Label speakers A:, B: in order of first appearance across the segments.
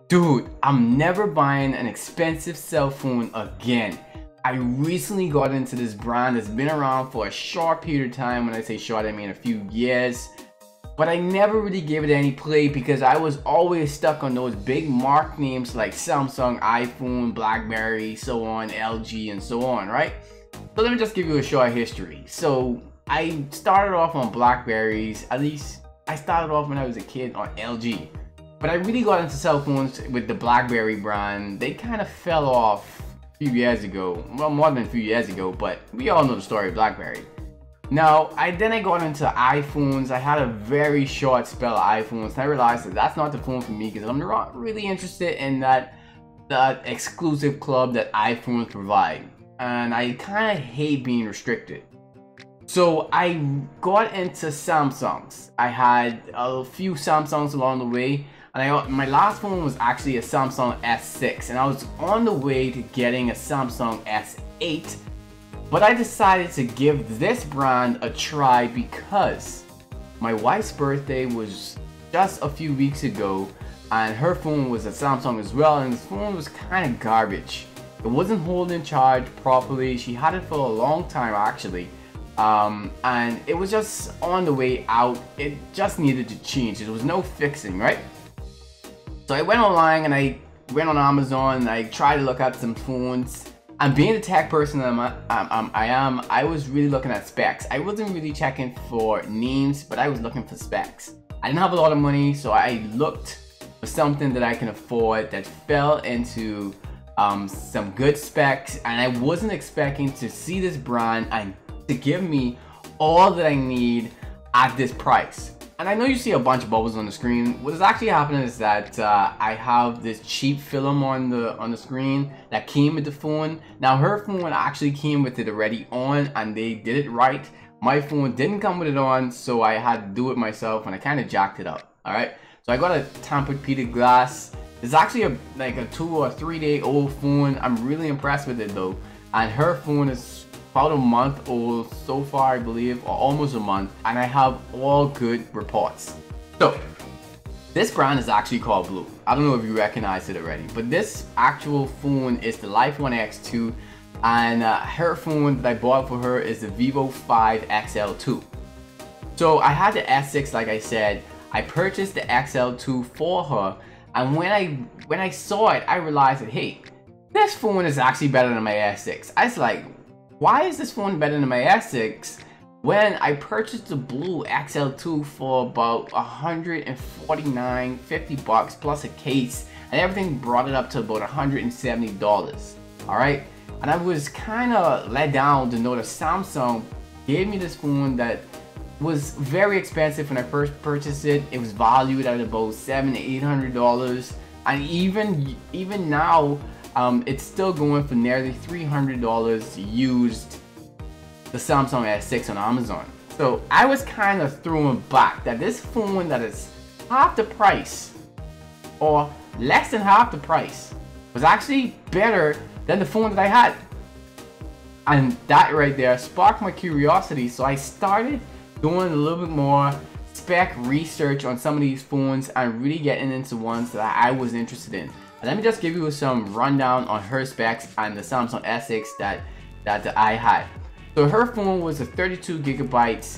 A: Dude, I'm never buying an expensive cell phone again. I recently got into this brand that's been around for a short period of time. When I say short, I mean a few years. But I never really gave it any play because I was always stuck on those big mark names like Samsung, iPhone, BlackBerry, so on, LG, and so on, right? So let me just give you a short history. So I started off on BlackBerries, at least I started off when I was a kid on LG. But I really got into cell phones with the BlackBerry brand. They kind of fell off a few years ago. Well, more than a few years ago, but we all know the story of BlackBerry. Now, then I got into iPhones. I had a very short spell of iPhones, and I realized that that's not the phone for me because I'm not really interested in that exclusive club that iPhones provide. And I kind of hate being restricted. So I got into Samsungs. I had a few Samsungs along the way. And my last phone was actually a Samsung S6, and I was on the way to getting a Samsung S8, but I decided to give this brand a try because my wife's birthday was just a few weeks ago, and her phone was a Samsung as well, and this phone was kind of garbage. It wasn't holding charge properly. She had it for a long time actually, and it was just on the way out. It just needed to change. There was no fixing, right? So I went online and I went on Amazon and I tried to look at some phones. And being the tech person I was really looking at specs. I wasn't really checking for names, but I was looking for specs. I didn't have a lot of money, so I looked for something that I can afford that fell into some good specs. And I wasn't expecting to see this brand and to give me all that I need at this price. And I know you see a bunch of bubbles on the screen. What is actually happening is that I have this cheap film on the screen that came with the phone. Now her phone actually came with it already on, and they did it right. My phone didn't come with it on, so I had to do it myself, and I kind of jacked it up. All right. So I got a tampered glass. It's actually like a 2 or 3 day old phone. I'm really impressed with it though. And her phone is about a month old so far, I believe, or almost a month, and I have all good reports. So this brand is actually called Blue. I don't know if you recognize it already, but this actual phone is the Life One X2, and her phone that I bought for her is the Vivo 5 XL2. So I had the S6, like I said. I purchased the XL2 for her, and when I saw it, I realized that, hey, this phone is actually better than my S6. I was like, why is this phone better than my S6 when I purchased the Blue XL2 for about $149, 50 bucks plus a case, and everything brought it up to about $170. All right, and I was kind of let down to know that Samsung gave me this phone that was very expensive when I first purchased it. It was valued at about $700 to $800, and even now, it's still going for nearly $300 used, the Samsung S6 on Amazon. So I was kind of thrown back that this phone that is half the price or less than half the price was actually better than the phone that I had. And that right there sparked my curiosity, so I started doing a little bit more spec research on some of these phones and really getting into ones that I was interested in. And let me just give you some rundown on her specs and the Samsung S6 that I had. So her phone was a 32 gigabytes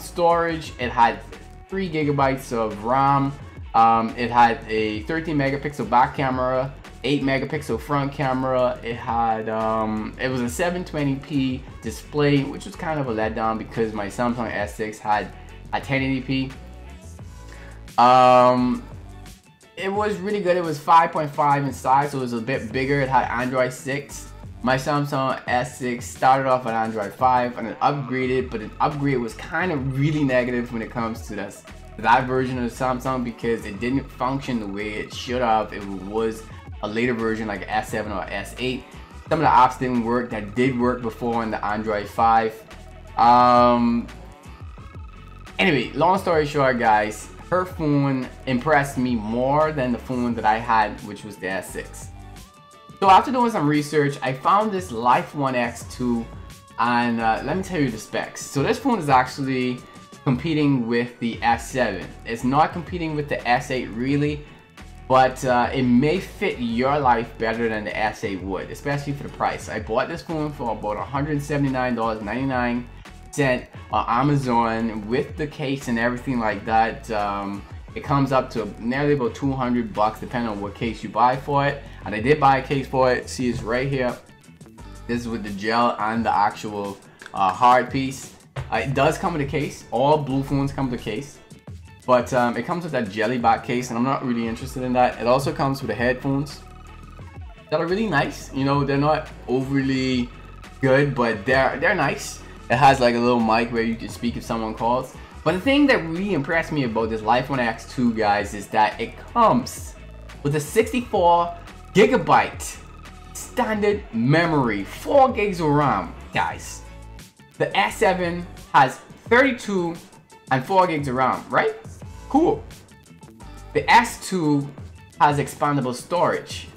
A: storage. It had 3 gigabytes of RAM. It had a 13 megapixel back camera, 8 megapixel front camera. It had it was a 720p display, which was kind of a letdown because my Samsung S6 had a 1080p. It was really good. It was 5.5 in size, so it was a bit bigger. It had Android 6. My Samsung S6 started off on Android 5 and it upgraded, but the upgrade was kind of really negative when it comes to that version of Samsung because it didn't function the way it should have. It was a later version like S7 or S8. Some of the apps didn't work that did work before on the Android 5. Anyway, long story short, guys, her phone impressed me more than the phone that I had, which was the S6. So after doing some research, I found this Life One X2, and let me tell you the specs. So this phone is actually competing with the S7. It's not competing with the S8 really. but it may fit your life better than the S8 would, especially for the price. I bought this phone for about $179.99 on Amazon with the case and everything like that. It comes up to nearly about 200 bucks depending on what case you buy for it, and I did buy a case for it. See, it's right here. This is with the gel and the actual hard piece. It does come with a case. All blue phones come with a case, but it comes with that jelly back case, and I'm not really interested in that. It also comes with the headphones that are really nice. You know, they're not overly good, but they're nice. It has like a little mic where you can speak if someone calls. But the thing that really impressed me about this iPhone X2, guys, is that it comes with a 64 gigabyte standard memory, 4 gigs of RAM, guys. The S7 has 32 and 4 gigs of RAM, right? Cool. The S2 has expandable storage,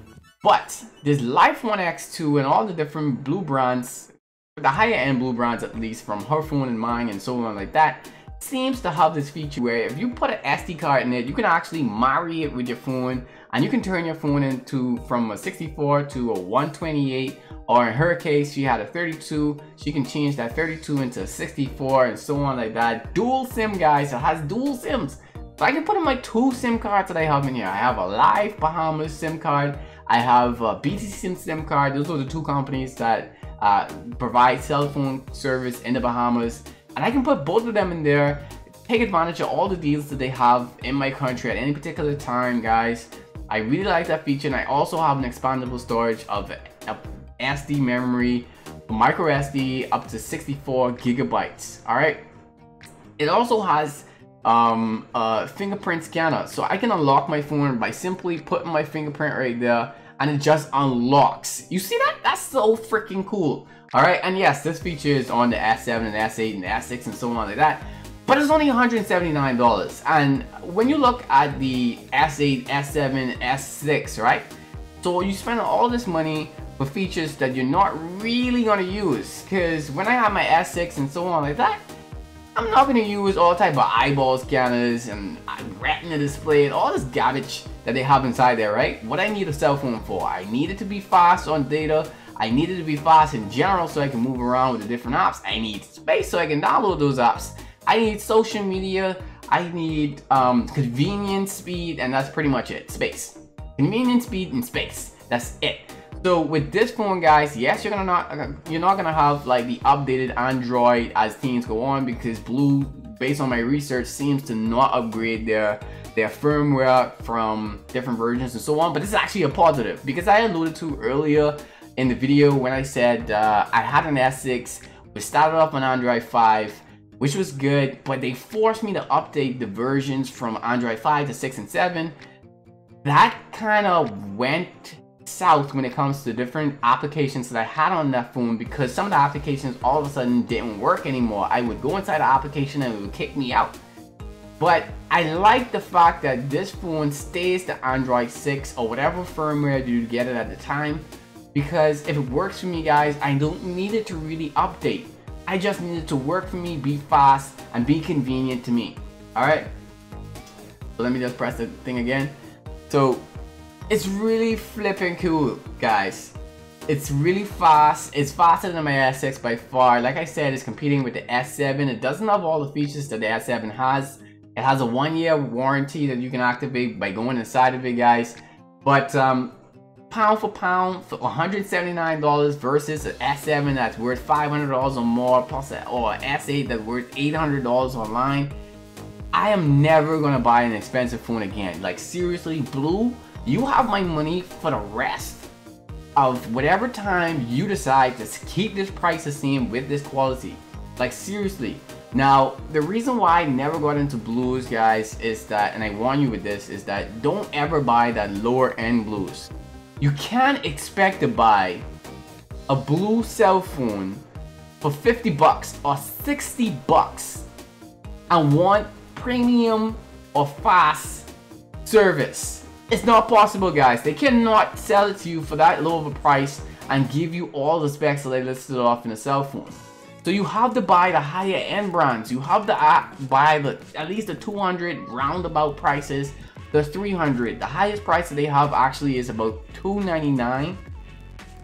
A: but this iPhone X2 and all the different blue brands, the higher end blue brands at least, from her phone and mine and so on like that, seems to have this feature where if you put an SD card in it, you can actually marry it with your phone, and you can turn your phone into from a 64 to a 128, or in her case she had a 32, she can change that 32 into a 64 and so on like that. Dual SIM, guys. It has dual SIMs, so I can put in my 2 SIM cards that I have in here. I have a live Bahamas SIM card, I have a BT SIM card. Those are the 2 companies that provide cell phone service in the Bahamas, and I can put both of them in there, take advantage of all the deals that they have in my country at any particular time, guys. I really like that feature, and I also have an expandable storage of SD memory, micro SD up to 64 gigabytes. All right. It also has a fingerprint scanner, so I can unlock my phone by simply putting my fingerprint right there, and it just unlocks. You see that? That's so freaking cool. All right, and yes, this feature is on the S7 and S8 and S6 and so on like that, but it's only $179. And when you look at the S8, S7, S6, right? So you spend all this money for features that you're not really gonna use, because when I have my S6 and so on like that, I'm not gonna use all type of eyeball scanners and retina display and all this garbage that they have inside there, right? What I need a cell phone for, I need it to be fast on data. I need it to be fast in general so I can move around with the different apps. I need space so I can download those apps. I need social media. I need convenience, speed, and that's pretty much it. Space. Convenience, speed, and space. That's it. So with this phone, guys, yes, you're not gonna have like the updated Android as things go on, because Blue, based on my research, seems to not upgrade their firmware from different versions and so on. But this is actually a positive, because I alluded to earlier in the video when I said I had an S6. We started off on Android 5, which was good, but they forced me to update the versions from Android 5 to 6 and 7. That kind of went south when it comes to different applications that I had on that phone, because some of the applications all of a sudden didn't work anymore. I would go inside the application and it would kick me out. But I like the fact that this phone stays to Android 6 or whatever firmware you get it at the time, because if it works for me, guys, I don't need it to really update. I just need it to work for me, be fast, and be convenient to me. Alright, so let me just press the thing again. So it's really flipping cool, guys. It's really fast. It's faster than my S6 by far. Like I said, it's competing with the S7. It doesn't have all the features that the S7 has. It has a 1-year warranty that you can activate by going inside of it, guys. But pound for pound, for $179 versus an S7 that's worth $500 or more, plus or an S8 that's worth $800 online, I am never gonna buy an expensive phone again. Like seriously, Blue, you have my money for the rest of whatever time you decide to keep this price the same with this quality. Like seriously. Now, the reason why I never got into Blues, guys, is that, and I warn you with this, is that don't ever buy that lower end Blues. You can't expect to buy a Blue cell phone for 50 bucks or 60 bucks and want premium or fast service. It's not possible, guys. They cannot sell it to you for that low of a price and give you all the specs that I listed off in a cell phone. So you have to buy the higher end brands. You have to buy at least the 200 roundabout prices the 300. The highest price that they have actually is about $299,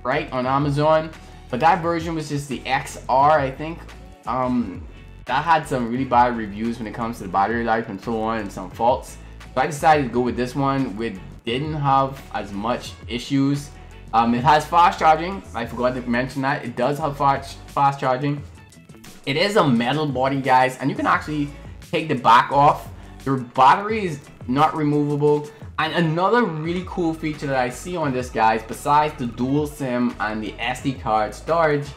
A: right, on Amazon. But that version was just the XR, I think. That had some really bad reviews when it comes to the battery life and so on, and some faults. So I decided to go with this one, which didn't have as much issues. It has fast charging. I forgot to mention that. It does have fast charging. It is a metal body, guys, and you can actually take the back off. Your battery is not removable. And another really cool feature that I see on this, guys, besides the dual SIM and the SD card storage,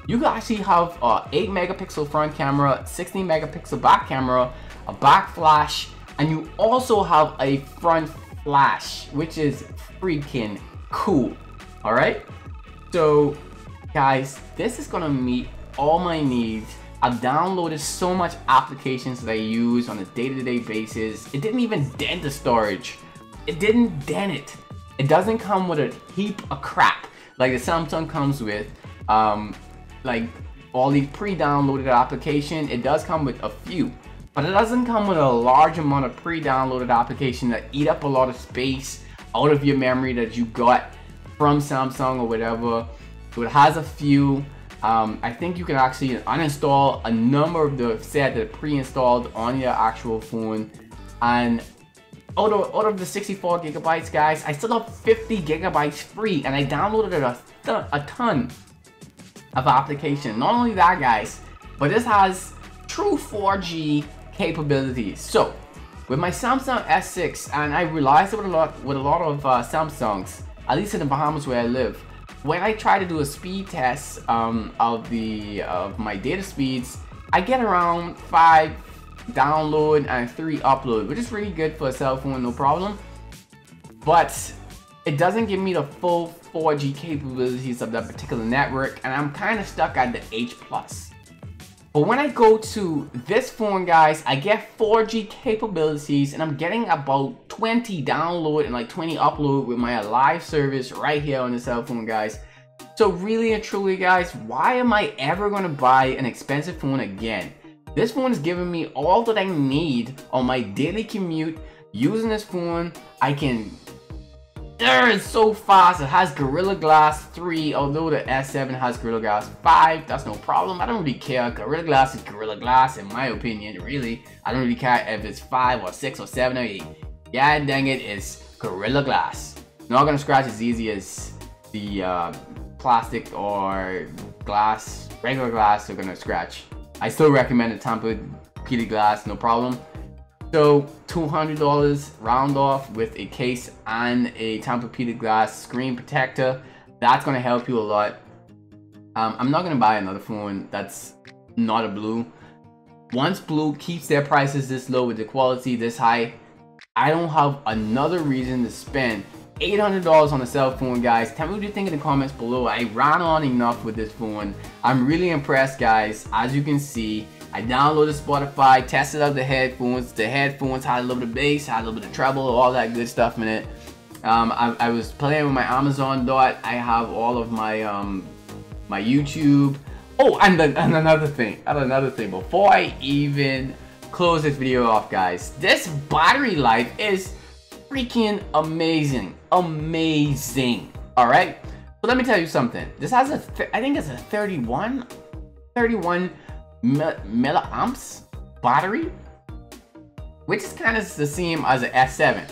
A: you can actually have a 8 megapixel front camera, 16 megapixel back camera, a back flash, and you also have a front flash, which is freaking cool. All right, so guys, this is gonna meet all my needs. I've downloaded so much applications that I use on a day-to-day basis. It didn't even dent the storage. It didn't dent it. It doesn't come with a heap of crap like the Samsung comes with. Like all these pre-downloaded applications, it does come with a few, but it doesn't come with a large amount of pre-downloaded applications that eat up a lot of space out of your memory that you got from Samsung or whatever. So it has a few. I think you can actually uninstall a number of the set that are pre-installed on your actual phone. And out of the 64 gigabytes, guys, I still have 50 gigabytes free, and I downloaded a ton of application. Not only that, guys, but this has true 4G capabilities. So with my Samsung S6, and I realized it with a lot of Samsungs, at least in the Bahamas where I live, when I try to do a speed test of my data speeds, I get around 5 download and 3 upload, which is really good for a cell phone, no problem. But it doesn't give me the full 4G capabilities of that particular network, and I'm kind of stuck at the H+. But when I go to this phone, guys, I get 4G capabilities, and I'm getting about 20 download and like 20 upload with my live service right here on the cell phone, guys. So really and truly, guys, why am I ever going to buy an expensive phone again? This phone is giving me all that I need on my daily commute. Using this phone, I can... It's so fast. It has Gorilla Glass 3, although the S7 has Gorilla Glass 5. That's no problem. I don't really care. Gorilla Glass is Gorilla Glass, in my opinion, really. I don't really care if it's 5 or 6 or 7 or 8. Yeah, dang it, it's Gorilla Glass. Not gonna scratch as easy as the plastic or glass, regular glass are gonna scratch. I still recommend the Tempur-Pedic glass, no problem. So $200 round off with a case and a Tempur-Pedic glass screen protector. That's gonna help you a lot. I'm not gonna buy another phone that's not a Blue. Once Blue keeps their prices this low with the quality this high, I don't have another reason to spend $800 on a cell phone, guys. Tell me what you think in the comments below. I ran on enough with this phone. I'm really impressed, guys. As you can see, I downloaded Spotify, tested out the headphones. The headphones had a little bit of bass, had a little bit of treble, all that good stuff in it. I was playing with my Amazon Dot. I have all of my my YouTube. Oh, and another thing. Before I even close this video off, guys, this battery life is freaking amazing. All right. So let me tell you something. This has I think it's a 31 milliamps battery, which is kind of the same as an S7,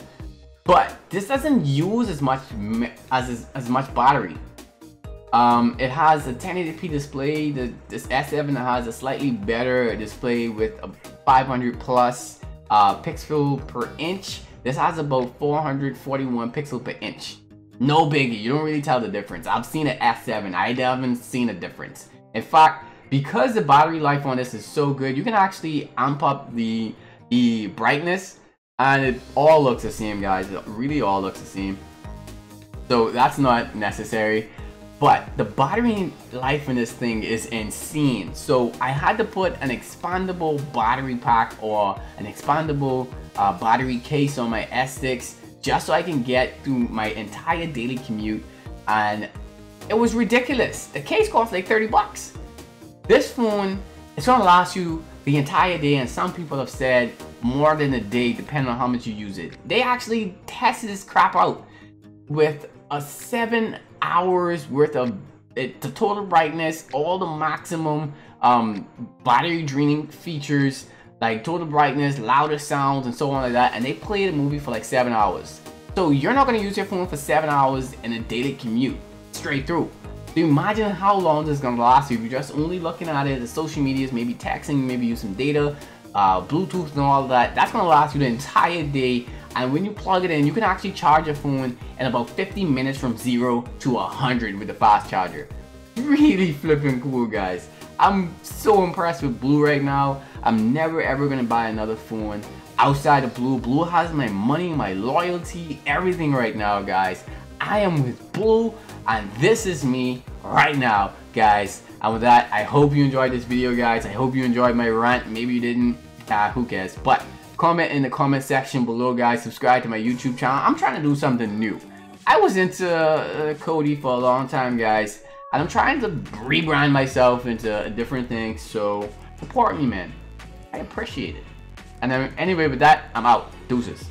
A: but this doesn't use as much battery. It has a 1080p display. This S7 has a slightly better display with a 500 plus pixel per inch. This has about 441 pixels per inch. No biggie, you don't really tell the difference. I've seen an S7, I haven't seen a difference. In fact, because the battery life on this is so good, you can actually amp up the brightness, and it all looks the same, guys. It really all looks the same. So that's not necessary. But the battery life in this thing is insane. So I had to put an expandable battery pack or an expandable battery case on my S6 just so I can get through my entire daily commute, and it was ridiculous. The case cost like 30 bucks. This phone is gonna last you the entire day, and some people have said more than a day depending on how much you use it. They actually tested this crap out with a 7 hours worth of the total brightness, all the maximum battery draining features, like total brightness, louder sounds, and so on like that, and they played a movie for like 7 hours. So you're not going to use your phone for 7 hours in a daily commute straight through. So imagine how long this is going to last you if you're just only looking at it, the social medias, maybe texting, maybe use some data, Bluetooth and all of that. That's going to last you the entire day. And when you plug it in, you can actually charge your phone in about 50 minutes from 0 to 100 with the fast charger. Really flipping cool, guys. I'm so impressed with Blue right now. I'm never ever going to buy another phone outside of Blue. Blue has my money, my loyalty, everything right now, guys. I am with Blue, and this is me right now, guys. And with that, I hope you enjoyed this video, guys. I hope you enjoyed my rant. Maybe you didn't. Who cares? But comment in the comment section below, guys. Subscribe to my YouTube channel. I'm trying to do something new. I was into Cody for a long time, guys, and I'm trying to rebrand myself into a different thing. So support me, man. I appreciate it. And then anyway, with that, I'm out. Deuces.